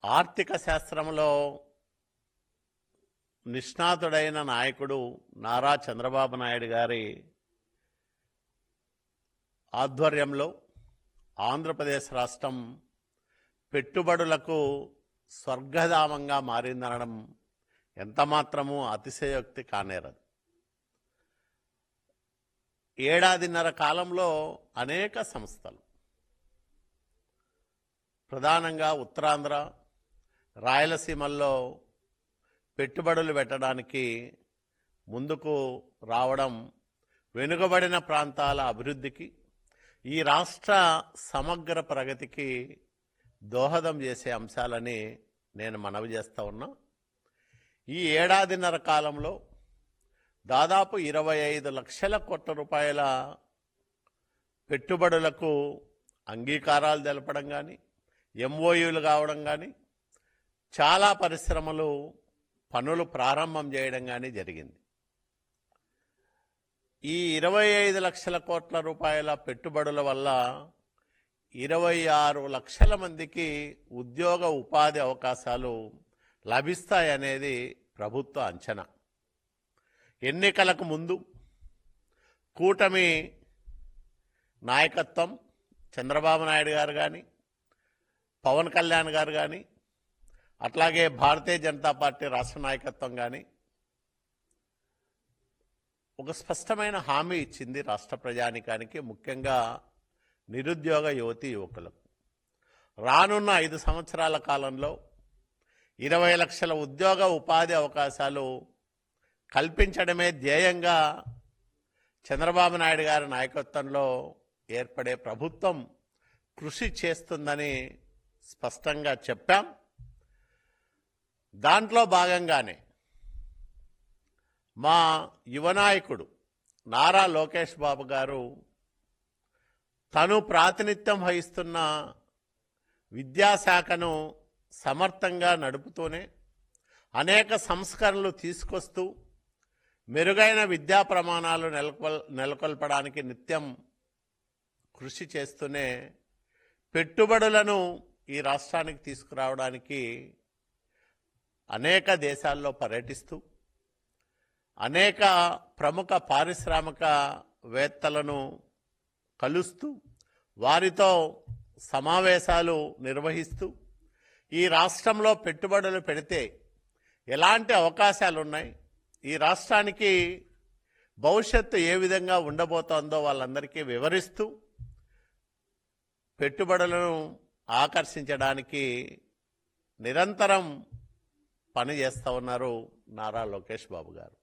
ఆర్థిక శాస్త్రంలో నిష్ణాతుడైన నాయకుడు నారా చంద్రబాబు నాయుడు గారి ఆధ్వర్యంలో ఆంధ్రప్రదేశ్ రాష్ట్రం పెట్టుబడులకు స్వర్గధామంగా మారిందనడం ఎంతమాత్రమూ అతిశయోక్తి కానేరదు. ఏడాదిన్నర కాలంలో అనేక సంస్థలు, ప్రధానంగా ఉత్తరాంధ్ర, రాయలసీమల్లో పెట్టుబడులు పెట్టడానికి ముందుకు రావడం వెనుకబడిన ప్రాంతాల అభివృద్ధికి, ఈ రాష్ట్ర సమగ్ర ప్రగతికి దోహదం చేసే అంశాలని నేను మనవి చేస్తూ ఉన్నా. ఈ ఏడాదిన్నర కాలంలో దాదాపు 25 లక్షల కోట్ల రూపాయల పెట్టుబడులకు అంగీకారాలు తెలపడం కానీ, ఎంఓయూలు కావడం కానీ, చాలా పరిశ్రమలు పనులు ప్రారంభం చేయడం కానీ జరిగింది. ఈ 25 లక్షల కోట్ల రూపాయల పెట్టుబడుల వల్ల 26 లక్షల మందికి ఉద్యోగ ఉపాధి అవకాశాలు లభిస్తాయనేది ప్రభుత్వ అంచనా. ఎన్నికలకు ముందు కూటమి నాయకత్వం, చంద్రబాబు నాయుడు గారు కానీ, పవన్ కళ్యాణ్ గారు కానీ, అట్లాగే భారతీయ జనతా పార్టీ రాష్ట్ర నాయకత్వం కానీ ఒక స్పష్టమైన హామీ ఇచ్చింది రాష్ట్ర ప్రజానికానికి, ముఖ్యంగా నిరుద్యోగ యువతీ యువకులకు. రానున్న 5 సంవత్సరాల కాలంలో 20 లక్షల ఉద్యోగ ఉపాధి అవకాశాలు కల్పించడమే ధ్యేయంగా చంద్రబాబు నాయుడు గారి నాయకత్వంలో ఏర్పడే ప్రభుత్వం కృషి చేస్తుందని స్పష్టంగా చెప్పాం. దాంట్లో భాగంగానే మా యువనాయకుడు నారా లోకేష్ బాబు గారు తను ప్రాతినిధ్యం వహిస్తున్న విద్యాశాఖను సమర్థంగా నడుపుతూనే అనేక సంస్కరణలు తీసుకొస్తూ మెరుగైన విద్యా ప్రమాణాలు నెలకొల్పడానికి నిత్యం కృషి చేస్తూనే పెట్టుబడులను ఈ రాష్ట్రానికి తీసుకురావడానికి అనేక దేశాల్లో పర్యటిస్తూ అనేక ప్రముఖ పారిశ్రామికవేత్తలను కలుస్తూ వారితో సమావేశాలు నిర్వహిస్తూ ఈ రాష్ట్రంలో పెట్టుబడులు పెడితే ఎలాంటి అవకాశాలు ఉన్నాయి, ఈ రాష్ట్రానికి భవిష్యత్తు ఏ విధంగా ఉండబోతోందో వాళ్ళందరికీ వివరిస్తూ పెట్టుబడులను ఆకర్షించడానికి నిరంతరం పనిచేస్తూ ఉన్నారు నారా లోకేష్ బాబు గారు.